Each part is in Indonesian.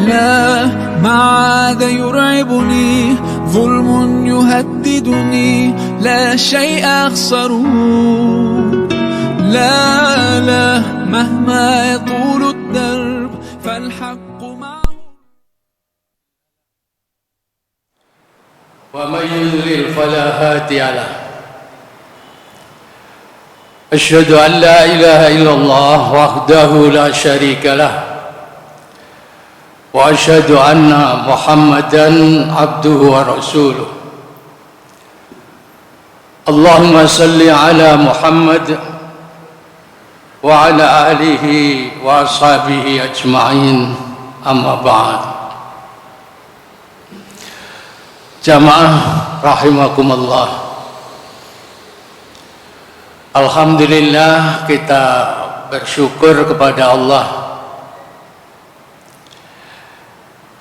لا ما عاد يرعبني ظلم يهددني لا شيء أخسره لا لا مهما يطول الدرب فالحق معه ومن يضلل فلا هادي له أشهد أن لا إله إلا الله وحده لا شريك له وأشهد أن محمدا عبده ورسوله اللهم صل على محمد وعلى آله وأصحابه أجمعين أما بعد. Jamaah rahimakumullah. Alhamdulillah, kita bersyukur kepada Allah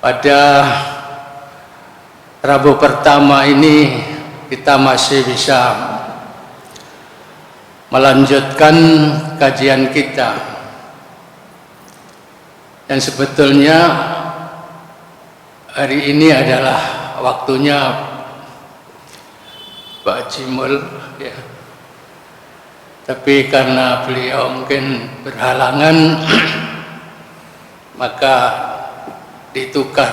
pada Rabu pertama ini kita masih bisa melanjutkan kajian kita, dan sebetulnya hari ini adalah waktunya Pak Jimul ya. Tapi karena beliau mungkin berhalangan maka ditukar.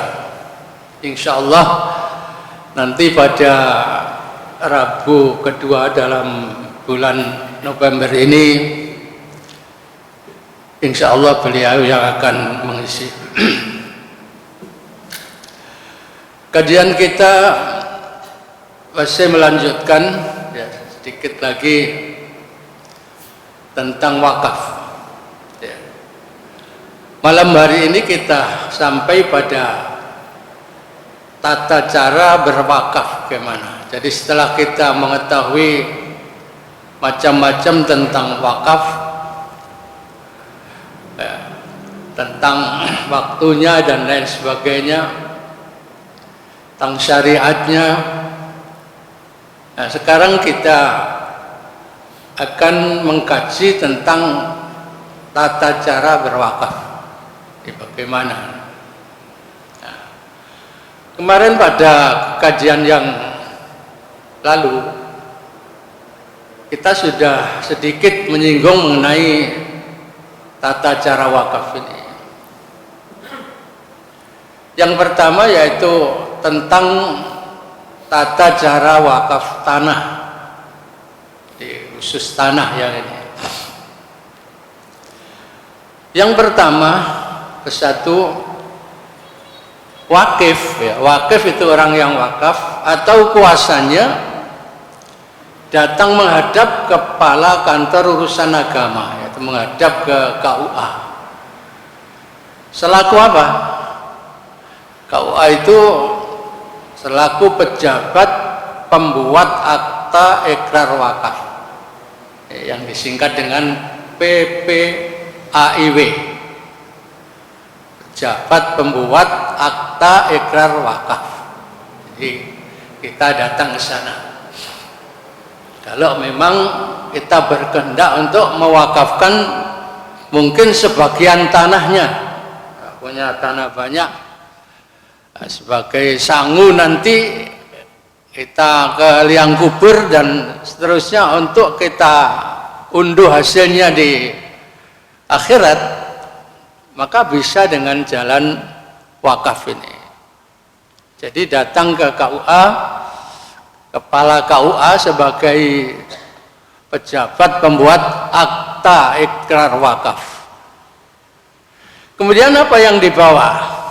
Insya Allah nanti pada Rabu kedua dalam bulan November ini insya Allah beliau yang akan mengisi. Kajian kita masih melanjutkan ya, sedikit lagi tentang wakaf ya. Malam hari ini kita sampai pada tata cara berwakaf gimana. Jadi setelah kita mengetahui macam-macam tentang wakaf ya, tentang waktunya dan lain sebagainya, tentang syariatnya, nah, sekarang kita akan mengkaji tentang tata cara berwakaf bagaimana. Nah, kemarin pada kajian yang lalu kita sudah sedikit menyinggung mengenai tata cara wakaf ini. Yang pertama yaitu tentang tata cara wakaf tanah, di khusus tanah yang ini. Yang pertama, kesatu wakif ya. Wakif itu orang yang wakaf atau kuasanya datang menghadap kepala kantor urusan agama, yaitu menghadap ke KUA. Selaku apa? KUA itu selaku pejabat pembuat akta ikrar wakaf yang disingkat dengan PPAIW, pejabat pembuat akta ikrar wakaf. Jadi kita datang ke sana kalau memang kita berkehendak untuk mewakafkan mungkin sebagian tanahnya, punya tanah banyak sebagai sangu nanti kita ke liang kubur dan seterusnya untuk kita unduh hasilnya di akhirat, maka bisa dengan jalan wakaf ini. Jadi datang ke KUA, kepala KUA sebagai pejabat pembuat akta ikrar wakaf. Kemudian apa yang dibawa?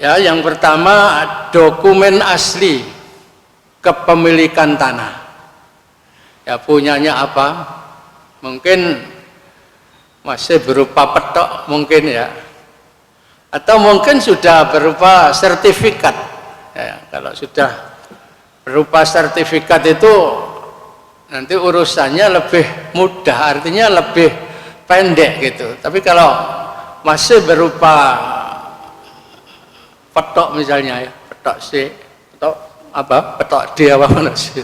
Ya, yang pertama dokumen asli kepemilikan tanah. Ya, punyanya apa? Mungkin masih berupa petok mungkin ya. Atau mungkin sudah berupa sertifikat. Ya, kalau sudah berupa sertifikat itu nanti urusannya lebih mudah, artinya lebih pendek gitu. Tapi kalau masih berupa petok misalnya ya, petok C atau apa, petok D apa mana sih.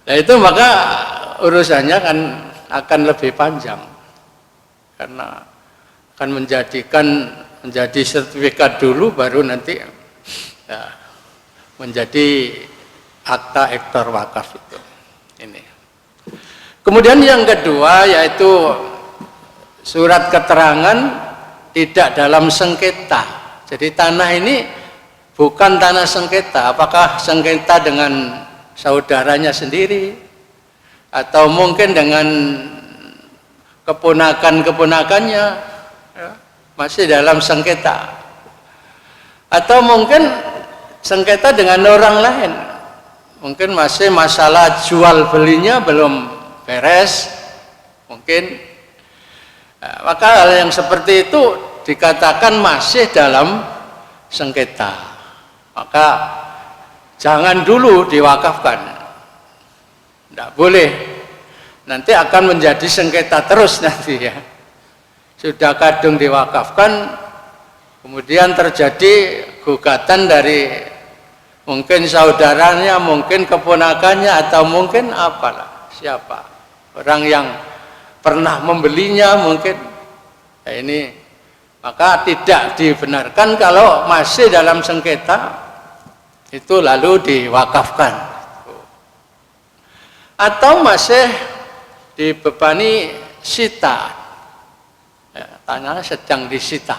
Nah itu maka urusannya kan akan lebih panjang karena akan menjadi sertifikat dulu, baru nanti ya, menjadi akta ektor wakaf itu. Ini. Kemudian yang kedua yaitu surat keterangan tidak dalam sengketa. Jadi tanah ini bukan tanah sengketa. Apakah sengketa dengan saudaranya sendiri, atau mungkin dengan keponakan-keponakannya, ya, masih dalam sengketa, atau mungkin sengketa dengan orang lain, mungkin masih masalah jual belinya belum beres, mungkin. Nah, maka hal yang seperti itu dikatakan masih dalam sengketa, maka jangan dulu diwakafkan, tidak boleh, nanti akan menjadi sengketa terus nanti ya. Sudah kadung diwakafkan, kemudian terjadi gugatan dari mungkin saudaranya, mungkin keponakannya, atau mungkin apalah, siapa, orang yang pernah membelinya mungkin. Ya, ini maka tidak dibenarkan kalau masih dalam sengketa itu lalu diwakafkan, atau masih dibebani sita, ya, tanah sedang disita,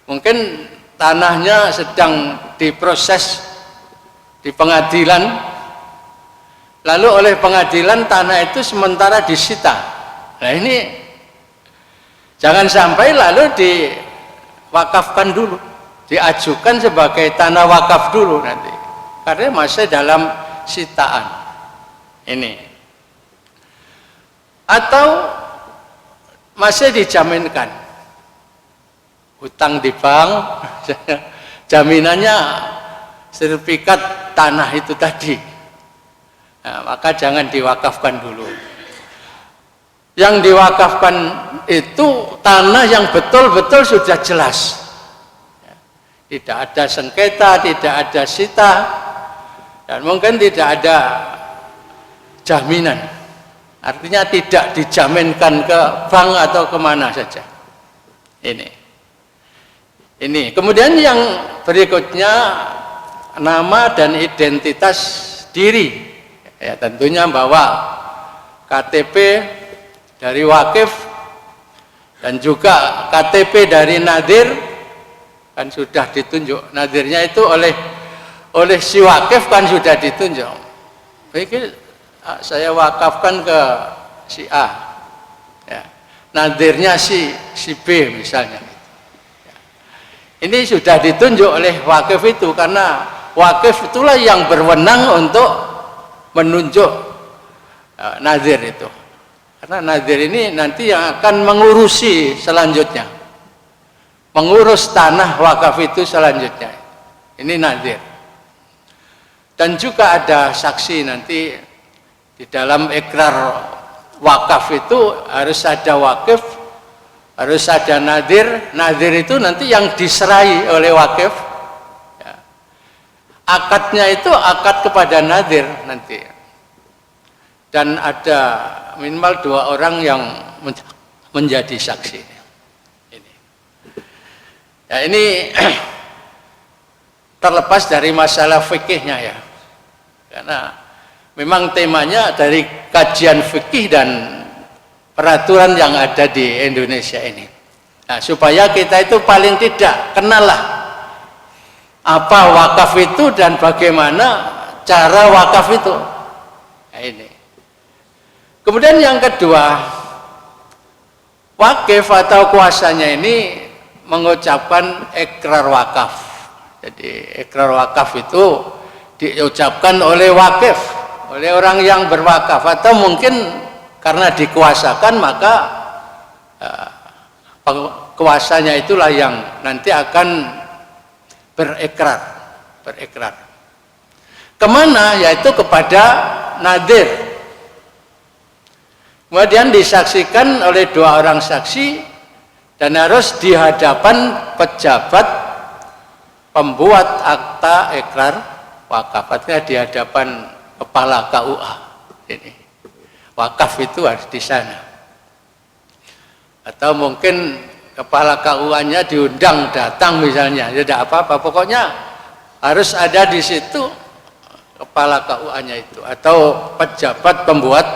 mungkin tanahnya sedang diproses di pengadilan, lalu oleh pengadilan tanah itu sementara disita. Nah ini jangan sampai lalu diwakafkan dulu, diajukan sebagai tanah wakaf dulu nanti, karena masih dalam sitaan ini. Atau masih dijaminkan, hutang di bank, jaminannya sertifikat tanah itu tadi. Nah, maka jangan diwakafkan dulu. Yang diwakafkan itu tanah yang betul-betul sudah jelas, tidak ada sengketa, tidak ada sita, dan mungkin tidak ada jaminan. Artinya tidak dijaminkan ke bank atau kemana saja. Ini. Kemudian yang berikutnya, nama dan identitas diri. Ya, tentunya bahwa KTP dari wakif dan juga KTP dari nadir kan sudah ditunjuk. Nadirnya itu oleh si wakif kan sudah ditunjuk. Baik, saya wakafkan ke si A, ya. Nadirnya si B misalnya. Ini sudah ditunjuk oleh wakif itu, karena wakif itulah yang berwenang untuk menunjuk nadir itu. Karena nadir ini nanti yang akan mengurusi selanjutnya, mengurus tanah wakaf itu selanjutnya. Ini nadir. Dan juga ada saksi nanti. Di dalam ikrar wakaf itu harus ada wakif, harus ada nadir. Nadir itu nanti yang diserai oleh wakif, ya. Akadnya itu akad kepada nadir nanti. Dan ada minimal 2 orang yang menjadi saksi. Ini terlepas dari masalah fikihnya ya, karena memang temanya dari kajian fikih dan peraturan yang ada di Indonesia ini. Nah, supaya kita itu paling tidak kenallah apa wakaf itu dan bagaimana cara wakaf itu. Nah, ini. Kemudian yang kedua, wakif atau kuasanya ini mengucapkan ikrar wakaf. Jadi ikrar wakaf itu diucapkan oleh wakif, oleh orang yang berwakaf, atau mungkin karena dikuasakan maka kuasanya itulah yang nanti akan berikrar. Kemana? Yaitu kepada nadir. Kemudian disaksikan oleh 2 orang saksi dan harus di hadapan pejabat pembuat akta ikrar wakaf, artinya di hadapan kepala KUA. Ini wakaf itu harus di sana. atau mungkin kepala KUA-nya diundang datang misalnya, ya tidak apa-apa, pokoknya harus ada di situ kepala KUA-nya itu atau pejabat pembuat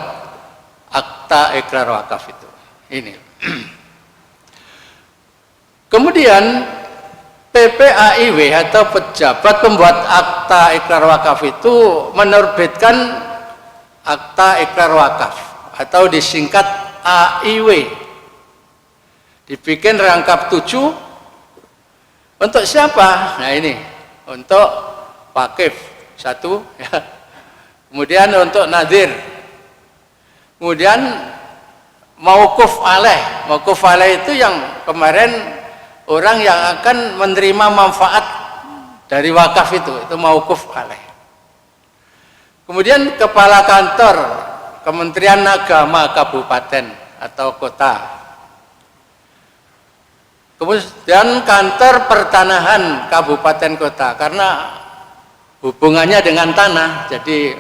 akta ikrar wakaf itu. Ini. Kemudian PPAIW atau pejabat pembuat akta ikrar wakaf itu menerbitkan akta ikrar wakaf atau disingkat AIW. Dibikin rangkap 7 untuk siapa? Nah ini untuk wakif 1 ya. Kemudian untuk nadir. Kemudian mauquf alaih. Mauquf alaih itu yang kemarin orang yang akan menerima manfaat dari wakaf itu mauquf alaih. Kemudian kepala kantor Kementerian Agama kabupaten atau kota. Kemudian kantor pertanahan kabupaten kota, karena hubungannya dengan tanah, jadi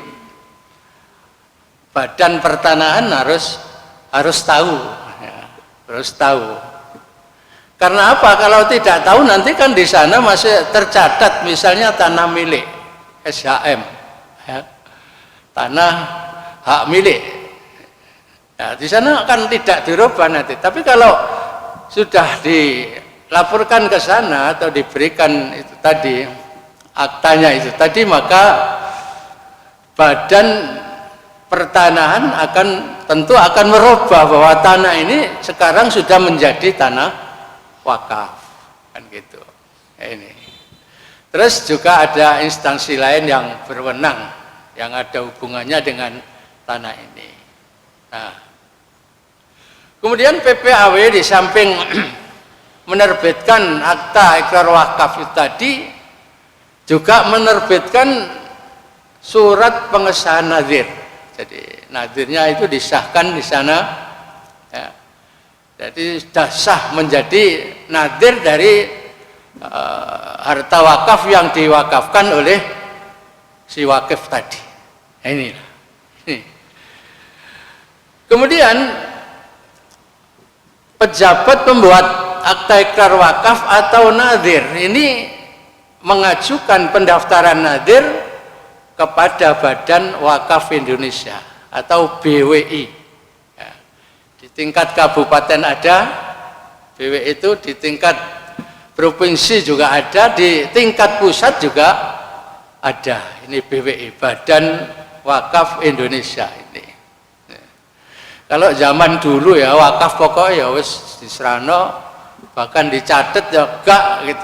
badan pertanahan harus tahu, ya, harus tahu. Karena apa? Kalau tidak tahu nanti kan di sana masih tercatat misalnya tanah milik SHM, ya, tanah hak milik. Ya, di sana kan tidak dirubah nanti. Tapi kalau sudah dilaporkan ke sana atau diberikan itu tadi aktanya itu tadi, maka badan pertanahan tentu akan merubah bahwa tanah ini sekarang sudah menjadi tanah wakaf, kan gitu. Ya, ini. Terus juga ada instansi lain yang berwenang yang ada hubungannya dengan tanah ini. Nah, kemudian PPAW di samping menerbitkan akta ikrar wakaf itu tadi juga menerbitkan surat pengesahan nadir. Jadi nadirnya itu disahkan di sana. Ya. Jadi sudah sah menjadi nadir dari harta wakaf yang diwakafkan oleh si wakif tadi. Nah, inilah. Kemudian pejabat pembuat akta ikrar wakaf atau nadir ini mengajukan pendaftaran nadir kepada Badan Wakaf Indonesia atau BWI. Ya, di tingkat kabupaten ada BWI itu, di tingkat provinsi juga ada, di tingkat pusat juga ada. Ini BWI, Badan Wakaf Indonesia ini. Kalau zaman dulu ya wakaf pokoknya ya wis diserano, bahkan dicatat ya gak gitu.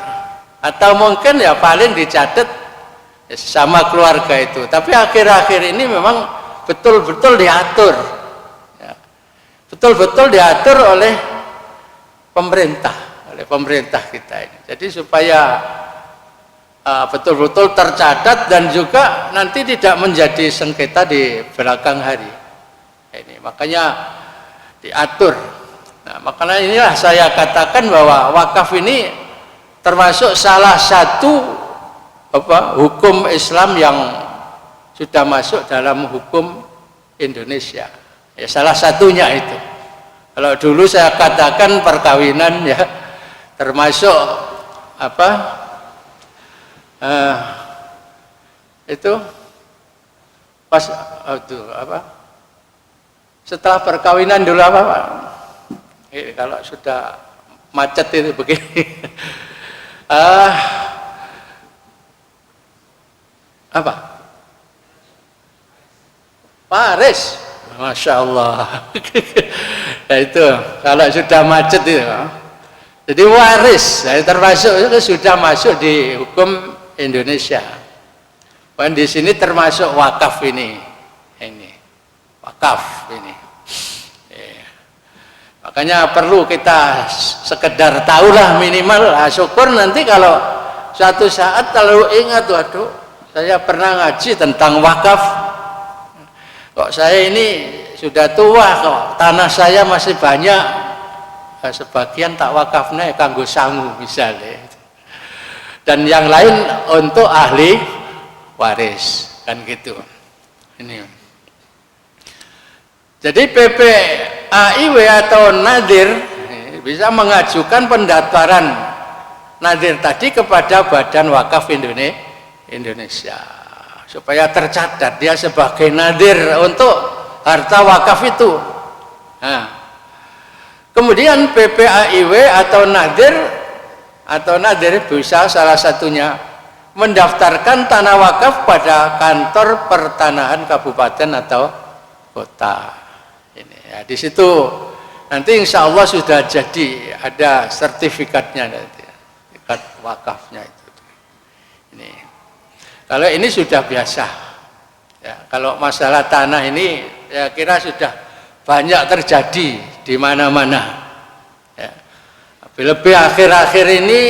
Atau mungkin ya paling dicatat ya, sama keluarga itu. Tapi akhir-akhir ini memang betul-betul diatur. Ya. Betul-betul diatur oleh pemerintah kita ini. Jadi supaya betul-betul tercatat dan juga nanti tidak menjadi sengketa di belakang hari. Ini makanya diatur. Nah, makanya inilah saya katakan bahwa wakaf ini termasuk salah satu hukum Islam yang sudah masuk dalam hukum Indonesia. Ya, salah satunya itu. Kalau dulu saya katakan perkawinan ya termasuk itu pas itu setelah perkawinan dulu kalau sudah macet itu begini Paris, Masya Allah. Nah itu kalau sudah macet itu jadi waris, termasuk itu sudah masuk di hukum Indonesia. Dan di sini termasuk wakaf ini wakaf ini. Makanya perlu kita sekedar tahulah minimal. Syukur nanti kalau suatu saat kalau ingat, waduh saya pernah ngaji tentang wakaf, kok saya ini sudah tua kok tanah saya masih banyak, sebagian tak wakafnya kanggo sangu misalnya, dan yang lain untuk ahli waris, kan gitu. Ini jadi PPAIW atau nadir bisa mengajukan pendaftaran nadir tadi kepada Badan Wakaf Indonesia supaya tercatat dia sebagai nadir untuk harta wakaf itu. Nah, kemudian PPAIW atau nadir bisa salah satunya mendaftarkan tanah wakaf pada kantor pertanahan kabupaten atau kota. Ini ya, di situ nanti insya Allah sudah jadi ada sertifikatnya nanti, sertifikat wakafnya itu. Ini kalau ini sudah biasa. Ya, kalau masalah tanah ini ya kira sudah banyak terjadi di mana-mana. Ya. Lebih akhir-akhir ini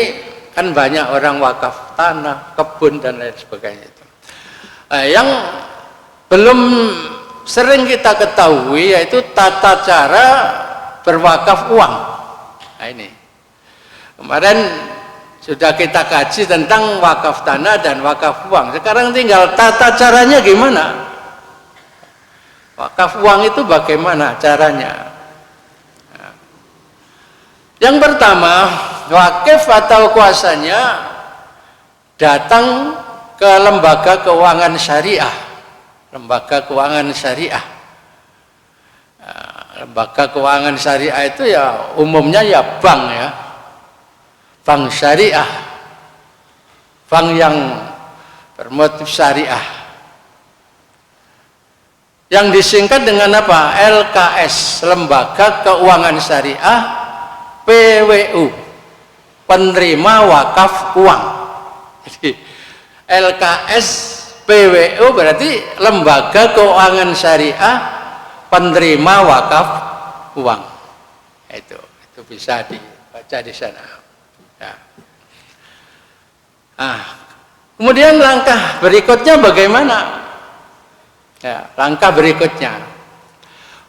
kan banyak orang wakaf tanah, kebun dan lain sebagainya itu. Yang belum sering kita ketahui yaitu tata cara berwakaf uang. Nah, ini kemarin sudah kita kaji tentang wakaf tanah dan wakaf uang. Sekarang tinggal tata caranya gimana? Wakaf uang itu bagaimana caranya? Nah, yang pertama, wakif atau kuasanya datang ke lembaga keuangan syariah. Lembaga keuangan syariah. Lembaga keuangan syariah itu ya umumnya ya bank ya, bank syariah, bank yang bermotif syariah, yang disingkat dengan apa? LKS, Lembaga Keuangan Syariah, PWU, penerima wakaf uang. Jadi LKS PWU berarti Lembaga Keuangan Syariah, penerima wakaf uang. Itu bisa dibaca di sana. Ya. Nah, kemudian langkah berikutnya bagaimana? Ya, langkah berikutnya,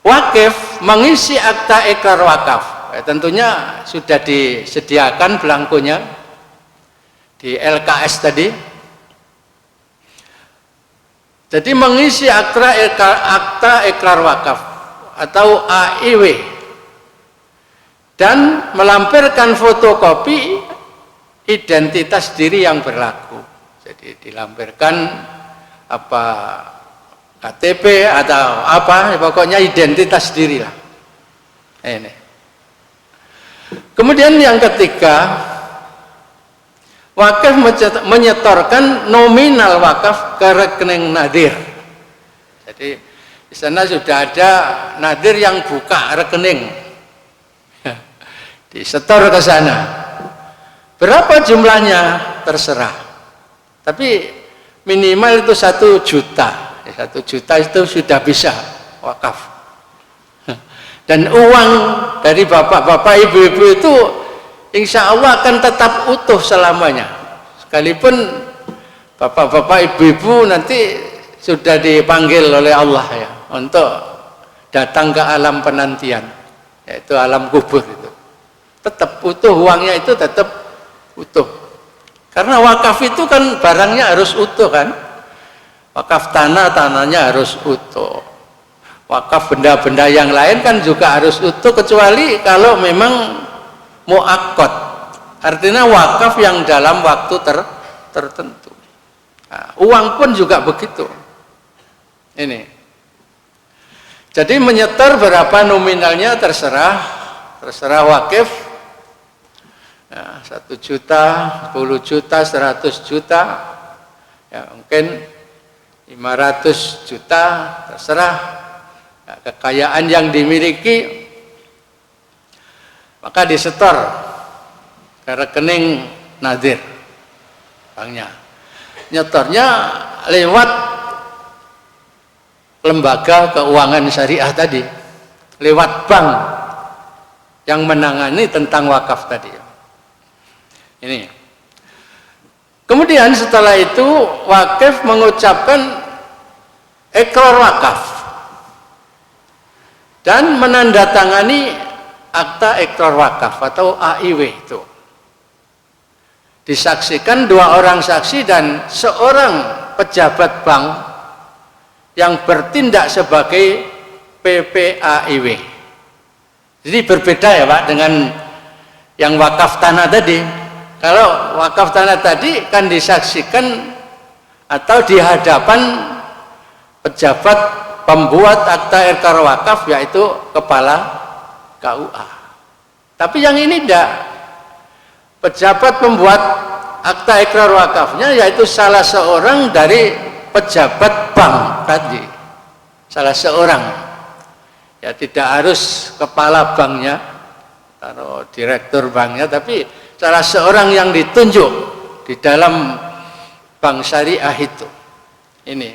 wakif mengisi akta ikrar wakaf. Ya, tentunya sudah disediakan belangkonya di LKS tadi. Jadi mengisi akta ikrar wakaf atau AIW dan melampirkan fotokopi identitas diri yang berlaku. Jadi dilampirkan apa KTP atau apa, pokoknya identitas diri lah. Ini. Kemudian yang ketiga, wakaf menyetorkan nominal wakaf ke rekening nadir. Jadi di sana sudah ada nadir yang buka rekening, disetor ke sana. Berapa jumlahnya terserah, tapi minimal itu 1 juta. 1 juta itu sudah bisa wakaf. Dan uang dari bapak-bapak ibu-ibu itu insya Allah akan tetap utuh selamanya. Sekalipun bapak-bapak ibu-ibu nanti sudah dipanggil oleh Allah ya untuk datang ke alam penantian, yaitu alam kubur itu. Tetap utuh, uangnya itu tetap utuh. Karena wakaf itu kan barangnya harus utuh kan. Wakaf tanahnya harus utuh. Wakaf benda-benda yang lain kan juga harus utuh, kecuali kalau memang muakkad, artinya wakaf yang dalam waktu tertentu. Nah, uang pun juga begitu. Ini. Jadi menyetor berapa nominalnya terserah wakif. Nah, 1 juta, 10 juta, 100 juta, ya mungkin 500 juta, terserah. Nah, kekayaan yang dimiliki maka disetor ke rekening nadir banknya. Nyetornya lewat lembaga keuangan syariah tadi, lewat bank yang menangani tentang wakaf tadi. Ini. Kemudian setelah itu wakif mengucapkan ikrar wakaf dan menandatangani akta ikrar wakaf atau AIW itu. Disaksikan 2 orang saksi dan seorang pejabat bank yang bertindak sebagai PPAIW. Jadi berbeda ya Pak dengan yang wakaf tanah tadi. Kalau wakaf tanah tadi kan disaksikan atau di hadapan pejabat pembuat akta ikrar wakaf, yaitu kepala KUA. Tapi yang ini tidak. Pejabat pembuat akta ikrar wakafnya yaitu salah seorang dari pejabat bank tadi. Salah seorang. Ya tidak harus kepala banknya atau direktur banknya, tapi salah seorang yang ditunjuk di dalam bank syariah itu. Ini.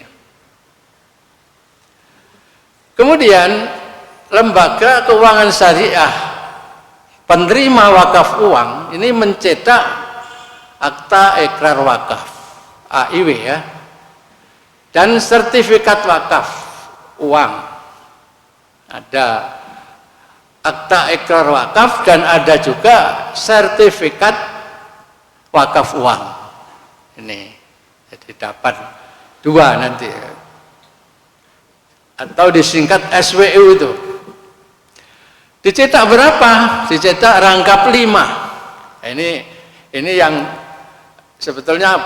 Kemudian lembaga keuangan syariah penerima wakaf uang ini mencetak akta ikrar wakaf AIW ya, dan sertifikat wakaf uang. Ada akta ikrar wakaf dan ada juga sertifikat wakaf uang. Ini jadi dapat dua nanti, atau disingkat SWU itu. Dicetak berapa? Dicetak rangkap 5. Ini yang sebetulnya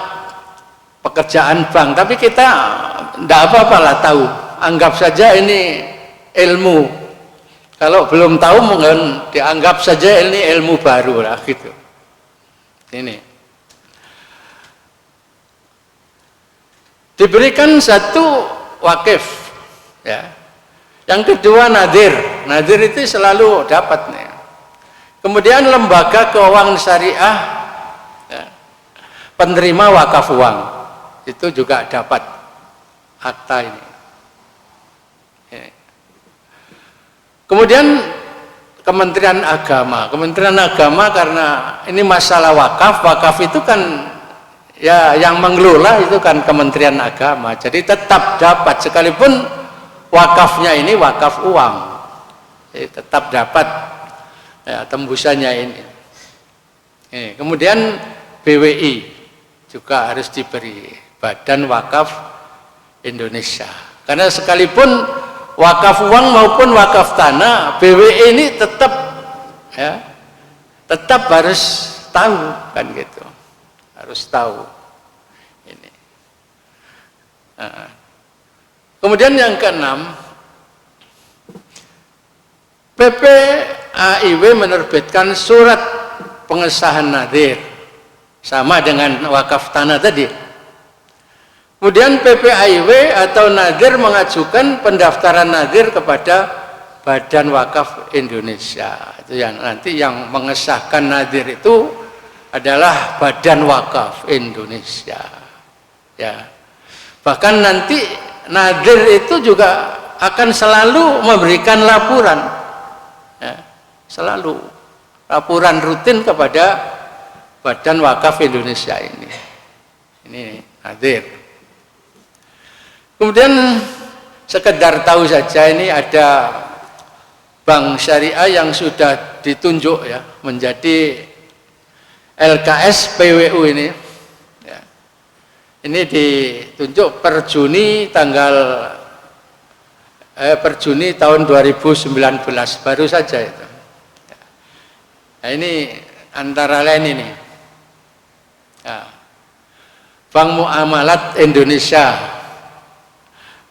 pekerjaan bank, tapi kita tidak apa-apa lah tahu. Anggap saja ini ilmu. Kalau belum tahu mungkin dianggap saja ini ilmu baru lah gitu. Ini diberikan satu wakif ya. Yang kedua nadir. Nadir itu selalu dapat nih. Kemudian lembaga keuangan syariah ya, penerima wakaf uang itu juga dapat akta ini. Kemudian Kementerian Agama. Kementerian Agama karena ini masalah wakaf. Wakaf itu kan ya yang mengelola itu kan Kementerian Agama. Jadi tetap dapat sekalipun wakafnya ini wakaf uang. Jadi tetap dapat ya, tembusannya ini. Kemudian BWI juga harus diberi, Badan Wakaf Indonesia. Karena sekalipun wakaf uang maupun wakaf tanah, BWI ini tetap ya, tetap harus tahu kan gitu. Harus tahu ini. Nah, kemudian yang keenam, PPAIW menerbitkan surat pengesahan nadir sama dengan wakaf tanah tadi. Kemudian PPAIW atau nadir mengajukan pendaftaran nadir kepada Badan Wakaf Indonesia. Itu yang nanti yang mengesahkan nadir itu adalah Badan Wakaf Indonesia. Ya. Bahkan nanti nadir itu juga akan selalu memberikan laporan. Ya. Selalu laporan rutin kepada Badan Wakaf Indonesia ini. Ini nadir. Kemudian sekedar tahu saja, ini ada bank syariah yang sudah ditunjuk ya menjadi LKS PWU ini. Ya. Ini ditunjuk per Juni tahun 2019 baru saja itu. Nah, ini antara lain ini. Ya. Bank Muamalat Indonesia.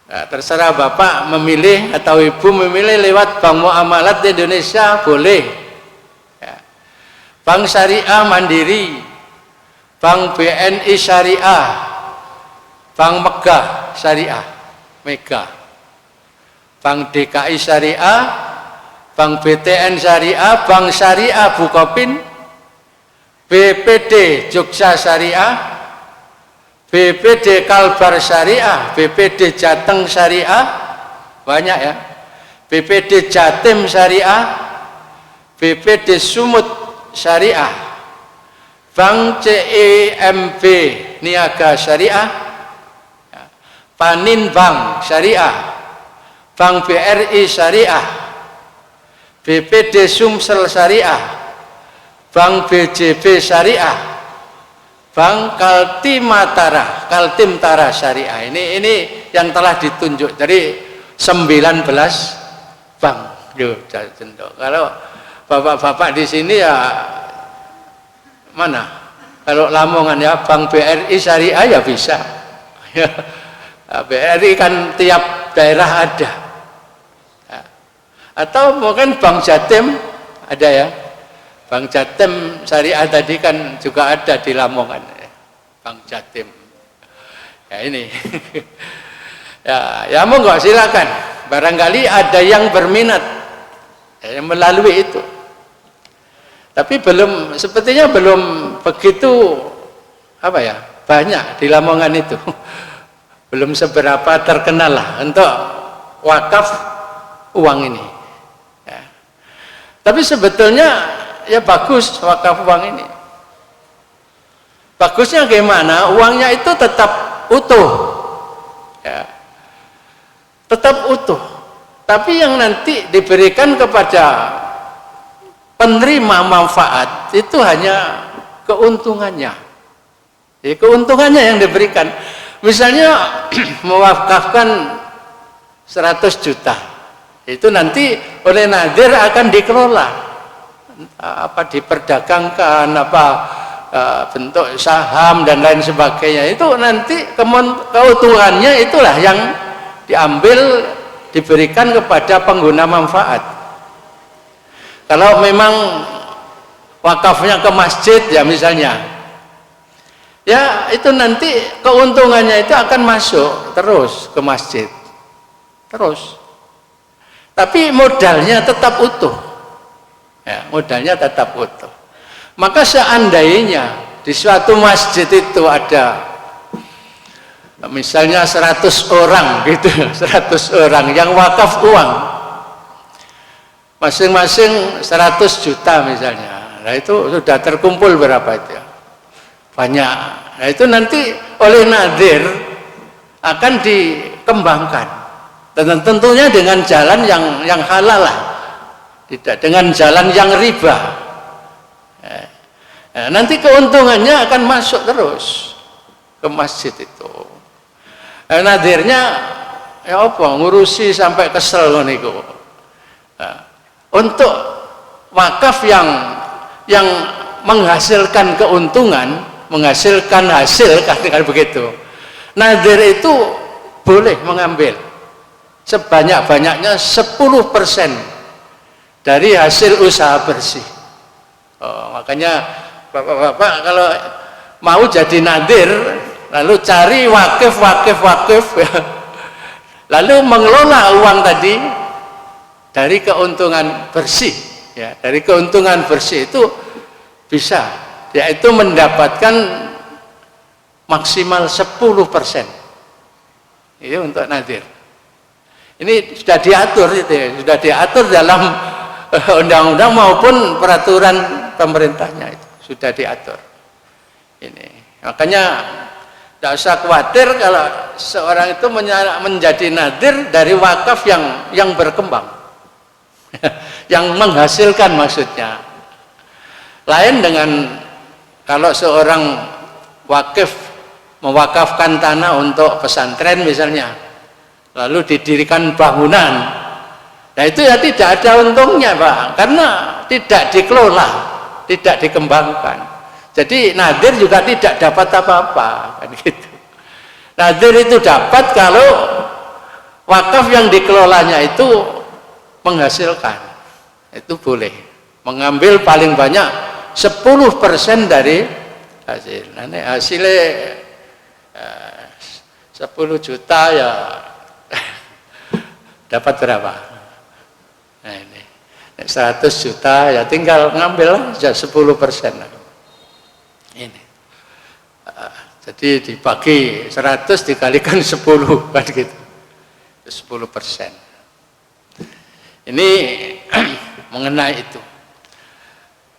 Nah, terserah Bapak memilih atau Ibu memilih lewat Bank Muamalat Indonesia boleh. Ya. Bank Syariah Mandiri, Bank BNI Syariah, Bank Megah Syariah, Mega, Bank DKI Syariah, Bank BTN Syariah, Bank Syariah Bukopin, BPD Jogja Syariah, BPD Kalbar Syariah, BPD Jateng Syariah, banyak ya, BPD Jatim Syariah, BPD Sumut Syariah, Bank CIMB Niaga Syariah, Panin Bank Syariah, Bank BRI Syariah, BPD Sumsel Syariah, Bank BJB Syariah, Bank Kaltim Tara Syariah. Ini yang telah ditunjuk dari 19 bank. Kalau bapak-bapak di sini ya mana? Kalau Lamongan ya Bank BRI Syariah ya bisa. Ya, BRI kan tiap daerah ada. Ya. Atau mungkin Bank Jatim ada ya. Bank Jatim Syariah tadi kan juga ada di Lamongan. Bank Jatim. Ya ini. Ya monggo silakan. Barangkali ada yang berminat yang melalui itu. Tapi sepertinya belum begitu banyak di Lamongan itu. Belum seberapa terkenal lah untuk wakaf uang ini. Ya. Tapi sebetulnya ya bagus wakaf uang ini. Bagusnya gimana? Uangnya itu tetap utuh. Ya. Tetap utuh. Tapi yang nanti diberikan kepada penerima manfaat itu hanya keuntungannya. Jadi keuntungannya yang diberikan. Misalnya mewakafkan 100 juta. Itu nanti oleh nadir akan dikelola. Diperdagangkan, bentuk saham dan lain sebagainya. Itu nanti keuntungannya itulah yang diambil, diberikan kepada pengguna manfaat. Kalau memang wakafnya ke masjid ya misalnya, ya itu nanti keuntungannya itu akan masuk terus ke masjid, terus. Tapi modalnya tetap utuh, ya, modalnya tetap utuh. Maka seandainya di suatu masjid itu ada misalnya 100 orang gitu, 100 orang yang wakaf uang, masing-masing 100 juta misalnya. Nah itu sudah terkumpul berapa itu ya? Banyak. Nah itu nanti oleh nadir akan dikembangkan. Dan tentunya dengan jalan yang halal lah. Tidak dengan jalan yang riba. Nah, nanti keuntungannya akan masuk terus ke masjid itu. Nah, nadirnya ya ngurusi sampai kesel niku. Nah, untuk wakaf yang menghasilkan keuntungan, menghasilkan hasil kan begitu. Nadir itu boleh mengambil sebanyak-banyaknya 10% dari hasil usaha bersih. Makanya bapak-bapak kalau mau jadi nadir, lalu cari wakif ya. Lalu mengelola uang tadi dari keuntungan bersih, ya, dari keuntungan bersih itu bisa, yaitu mendapatkan maksimal 10%. Itu untuk nadir. Ini sudah diatur, itu ya, sudah diatur dalam undang-undang maupun peraturan pemerintahnya itu sudah diatur. Ini makanya tidak usah khawatir kalau seorang itu menjadi nadir dari wakaf yang berkembang. Yang menghasilkan maksudnya. Lain dengan kalau seorang wakif mewakafkan tanah untuk pesantren misalnya, lalu didirikan bangunan. Nah itu ya tidak ada untungnya Pak, karena tidak dikelola, tidak dikembangkan. Jadi nadir juga tidak dapat apa-apa kan gitu. Nadir itu dapat kalau wakaf yang dikelolanya itu menghasilkan, itu boleh mengambil paling banyak 10% dari hasil. Nanti hasilnya 10 juta ya dapat berapa? Nah ini 100 juta ya tinggal ngambil aja 10%. Ini jadi dibagi 100 dikalikan 10 kan gitu, 10%. Ini mengenai itu.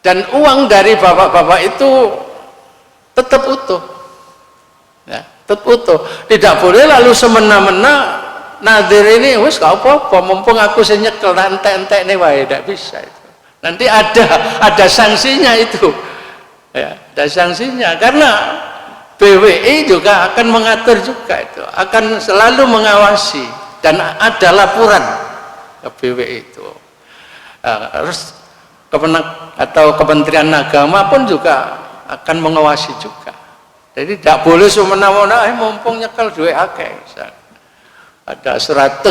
Dan uang dari bapak-bapak itu tetap utuh, ya, tetap utuh. Tidak boleh lalu semena-mena nadir ini wis gak apa-apa, mumpung aku sing nyekel entek-entek nih wae, tidak bisa itu. Nanti ada sanksinya itu, ya, ada sanksinya karena BWI juga akan mengatur juga itu, akan selalu mengawasi dan ada laporan ke BWI itu. Terus Kemenag atau Kementerian Agama pun juga akan mengawasi juga. Jadi tidak boleh semena-mena mumpung nyekel duit akeh. Ada 100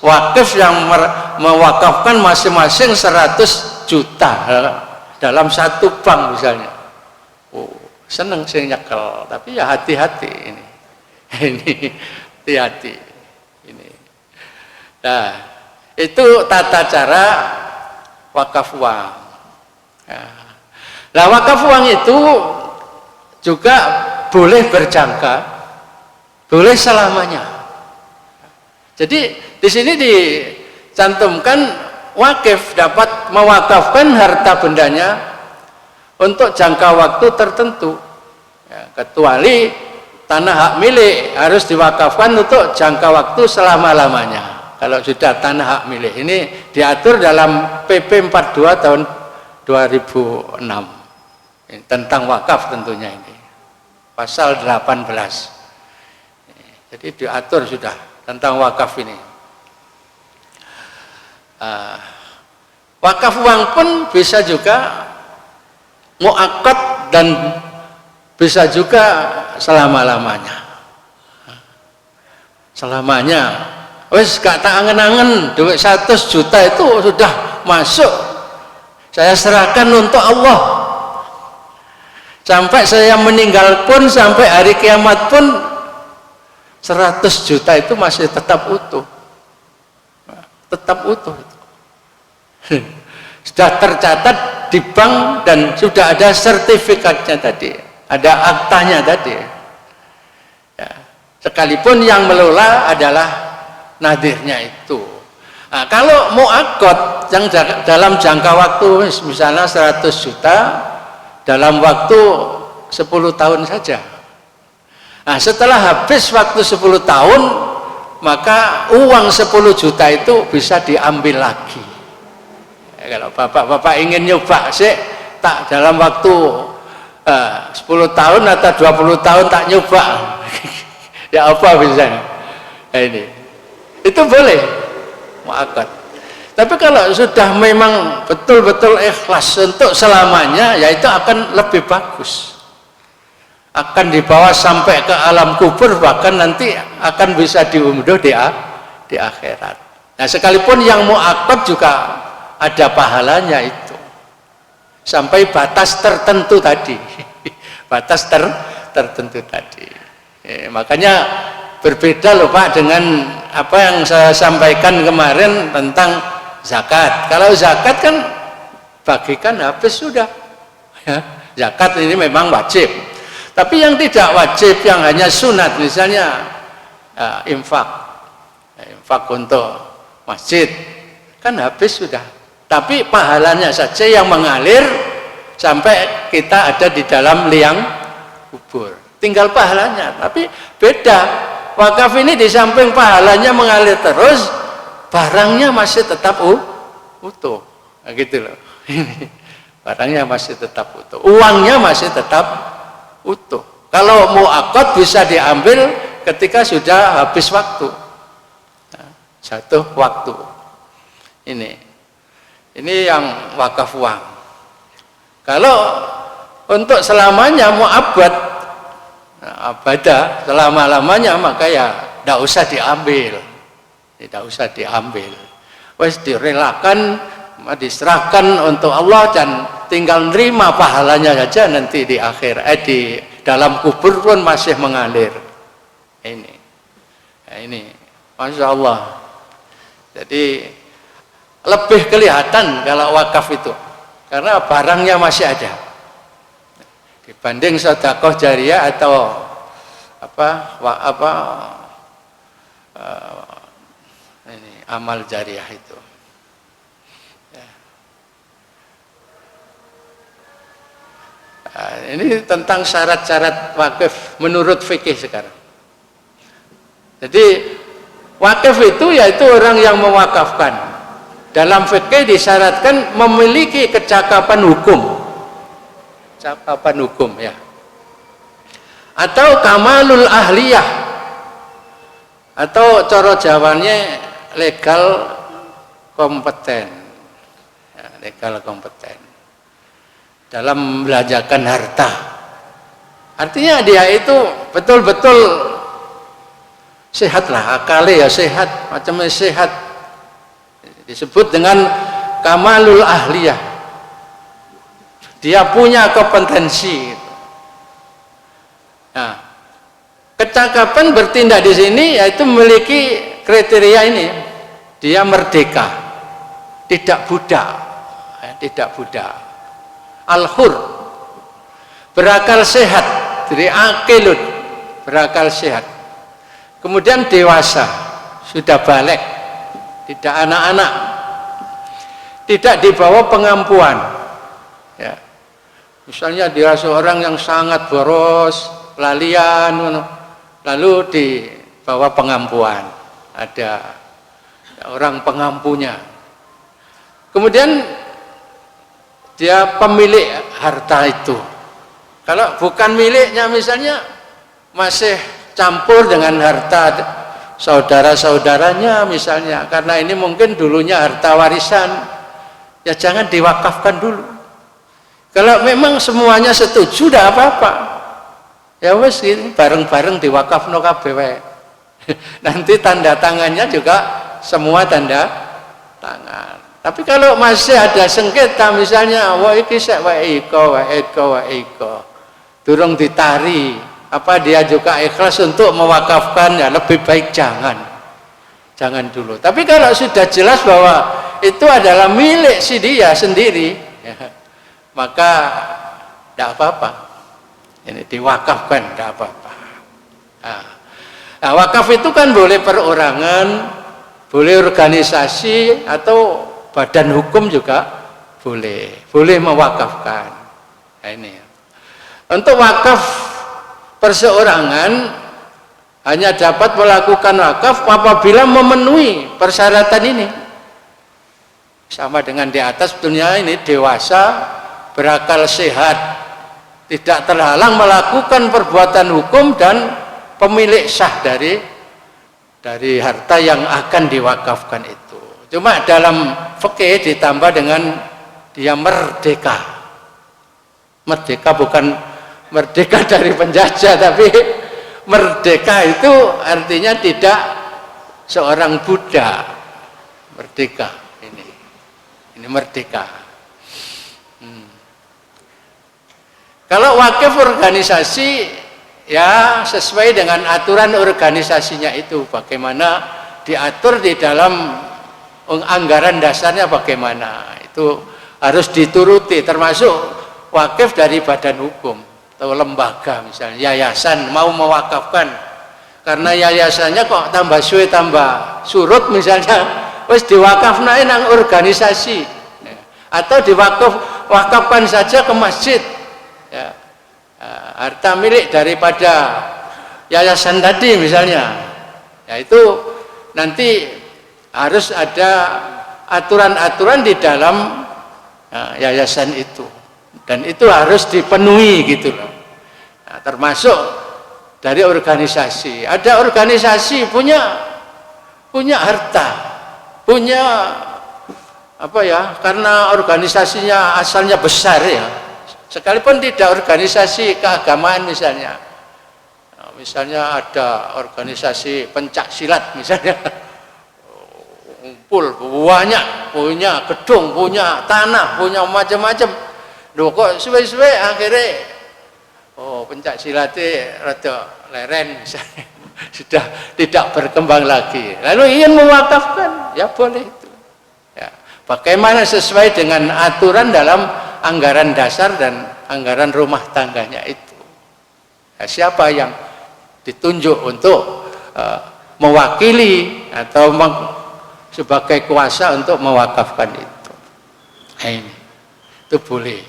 wakif yang mewakafkan masing-masing 100 juta dalam satu bank misalnya. Oh, seneng sih nyekel, tapi ya hati-hati ini. Ini hati-hati ini. Nah, itu tata cara wakaf uang. Nah, wakaf uang itu juga boleh berjangka, boleh selamanya. Jadi di sini dicantumkan wakif dapat mewakafkan harta bendanya untuk jangka waktu tertentu, ya, kecuali tanah hak milik harus diwakafkan untuk jangka waktu selama-lamanya. Kalau sudah tanah hak milik, ini diatur dalam PP 42 tahun 2006 ini, tentang wakaf tentunya ini pasal 18. Jadi diatur sudah tentang wakaf ini. Wakaf uang pun bisa juga muakkad dan bisa juga selama-lamanya. Selamanya. Wes gak tak angen-angen duit 100 juta itu sudah masuk. Saya serahkan untuk Allah. Sampai saya meninggal pun, sampai hari kiamat pun 100 juta itu masih tetap utuh. Tetap utuh. Sudah tercatat di bank dan sudah ada sertifikatnya tadi, ada aktanya tadi. Ya. Sekalipun yang melola adalah nadirnya itu. Nah, kalau muakkad yang dalam jangka waktu misalnya 100 juta dalam waktu 10 tahun saja. Nah, setelah habis waktu 10 tahun, maka uang 10 juta itu bisa diambil lagi. Ya, kalau bapak-bapak ingin nyoba sih, tak dalam waktu 10 tahun atau 20 tahun tak nyoba. Ya apa misalnya? Nah, ini. Itu boleh muakkad. Tapi kalau sudah memang betul-betul ikhlas untuk selamanya, ya itu akan lebih bagus. Akan dibawa sampai ke alam kubur, bahkan nanti akan bisa diunduh di akhirat. Nah, sekalipun yang muakkad juga ada pahalanya itu. Sampai batas tertentu tadi. Batas tertentu tadi. Makanya berbeda loh Pak dengan apa yang saya sampaikan kemarin tentang zakat. Kalau zakat kan bagikan habis sudah, ya, zakat ini memang wajib. Tapi yang tidak wajib, yang hanya sunat, misalnya infak untuk masjid, kan habis sudah. Tapi pahalanya saja yang mengalir sampai kita ada di dalam liang kubur. Tinggal pahalanya. Tapi beda. Wakaf ini di samping pahalanya mengalir terus, barangnya masih tetap utuh. Nah, gitu loh. Barangnya masih tetap utuh. Uangnya masih tetap utuh. Kalau muakkad bisa diambil ketika sudah habis waktu. Nah, jatuh waktu. Ini yang wakaf uang. Kalau untuk selamanya muabad, nah, abadah selama-lamanya, maka ya tidak usah diambil. Tidak usah diambil. Wes direlakan, diserahkan untuk Allah dan tinggal nerima pahalanya saja nanti di akhir, di dalam kubur pun masih mengalir. Ini Masya Allah. Jadi lebih kelihatan kalau wakaf itu, karena barangnya masih ada. Dibanding sedekah jariyah atau ini amal jariyah itu. Nah, ini tentang syarat-syarat wakif menurut fikih sekarang. Jadi wakif itu yaitu orang yang mewakafkan. Dalam fikih disyaratkan memiliki kecakapan hukum. Cakapan hukum ya. Atau kamalul ahliyah. Atau cara Jawanya legal kompeten. Ya, legal kompeten. dalam membelanjakan harta. Artinya dia itu betul-betul sehat lah, akalnya ya sehat, macamnya sehat. Disebut dengan kamalul ahliyah. Dia punya kompetensi. Nah, kecakapan bertindak di sini yaitu memiliki kriteria ini. Dia merdeka, tidak budak, tidak budak. Al-hur, berakal sehat, dari akilun, berakal sehat. Kemudian dewasa, sudah balik, tidak anak-anak, tidak dibawa pengampuan. Ya. Misalnya dia seorang yang sangat boros, lalian, lalu dibawa pengampuan, ada orang pengampunya. Kemudian dia pemilik harta itu. Kalau bukan miliknya misalnya masih campur dengan harta saudara-saudaranya misalnya, karena ini mungkin dulunya harta warisan, ya jangan diwakafkan dulu. Kalau memang semuanya setuju, tidak apa-apa. Ya wes bareng-bareng diwakafno kabeh wae. Nanti tanda tangannya juga semua tanda tangan. Tapi kalau masih ada sengketa misalnya, wah iki sek wae iko, durung ditari, apa dia juga ikhlas untuk mewakafkan, ya lebih baik jangan dulu. Tapi kalau sudah jelas bahwa itu adalah milik si dia sendiri, ya, maka tidak apa-apa. Ini diwakafkan, tidak apa-apa. Nah, wakaf itu kan boleh perorangan, boleh organisasi, atau badan hukum juga boleh mewakafkan. Nah, ini untuk wakaf perseorangan hanya dapat melakukan wakaf apabila memenuhi persyaratan ini. Sama dengan di atas, sebetulnya ini dewasa, berakal sehat, tidak terhalang melakukan perbuatan hukum, dan pemilik sah dari harta yang akan diwakafkan itu. Cuma dalam fikih ditambah dengan dia merdeka. Merdeka bukan merdeka dari penjajah, tapi merdeka itu artinya tidak seorang budak. Merdeka ini merdeka. Kalau wakif organisasi, ya sesuai dengan aturan organisasinya itu, bagaimana diatur di dalam anggaran dasarnya, bagaimana itu harus dituruti, termasuk wakif dari badan hukum atau lembaga, misalnya yayasan mau mewakafkan, karena yayasannya kok tambah suwe tambah surut misalnya, wis diwakafnain nang organisasi, atau diwakafkan saja ke masjid, ya, harta milik daripada yayasan tadi misalnya, ya itu nanti harus ada aturan-aturan di dalam yayasan itu, dan itu harus dipenuhi gitu loh. Nah, termasuk dari organisasi. Ada organisasi punya harta, punya apa ya, karena organisasinya asalnya besar ya, sekalipun tidak organisasi keagamaan misalnya. Nah, misalnya ada organisasi pencak silat misalnya, ngumpul banyak, punya gedung, punya tanah, punya macam-macam. Loh kok suwe-suwe akhirnya pencak silatnya rada leren misalnya, sudah tidak berkembang lagi. Lalu ingin mewakafkan, ya boleh itu. Ya, bagaimana sesuai dengan aturan dalam anggaran dasar dan anggaran rumah tangganya itu. Ya, siapa yang ditunjuk untuk mewakili atau sebagai kuasa untuk mewakafkan itu. Nah, ini itu boleh.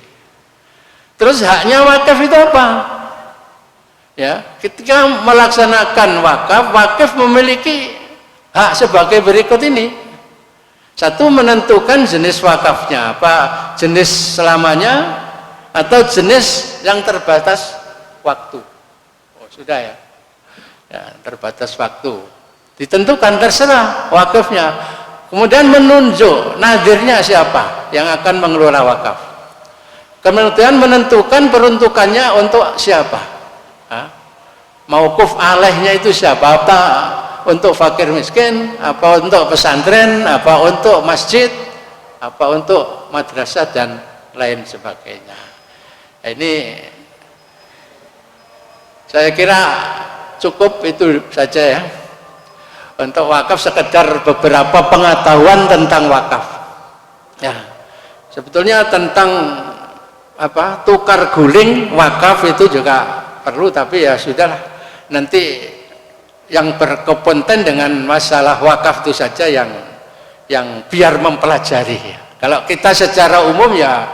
Terus haknya wakaf itu apa? Ya, ketika melaksanakan wakaf memiliki hak sebagai berikut ini. Satu, menentukan jenis wakafnya, apa jenis selamanya atau jenis yang terbatas waktu. Oh, sudah ya. Ya, terbatas waktu. Ditentukan, terserah wakafnya. Kemudian menunjuk nadirnya siapa yang akan mengelola wakaf. Kemudian menentukan peruntukannya untuk siapa. Mauquf alaihnya itu siapa? Apa untuk fakir miskin, apa untuk pesantren, apa untuk masjid, apa untuk madrasah dan lain sebagainya. Ini saya kira cukup itu saja ya. Untuk wakaf sekedar beberapa pengetahuan tentang wakaf. Ya, sebetulnya tentang apa tukar guling wakaf itu juga perlu, tapi ya sudahlah. Nanti yang berkompeten dengan masalah wakaf itu saja yang biar mempelajari. Kalau kita secara umum ya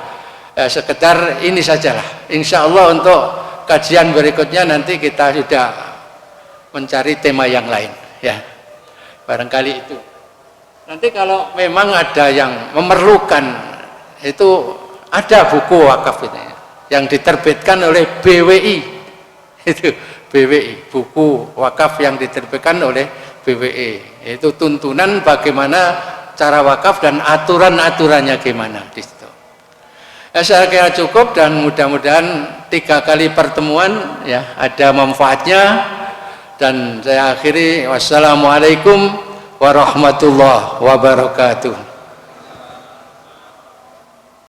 sekedar ini sajalah. Insya Allah untuk kajian berikutnya nanti kita sudah mencari tema yang lain ya. Barangkali itu. Nanti kalau memang ada yang memerlukan, itu ada buku wakaf ini yang diterbitkan oleh BWI. Itu BWI, buku wakaf yang diterbitkan oleh BWI. Itu tuntunan bagaimana cara wakaf dan aturan-aturannya gimana di situ. Ya, saya kira cukup dan mudah-mudahan 3 kali pertemuan ya ada manfaatnya. Dan saya akhiri, wassalamualaikum warahmatullahi wabarakatuh.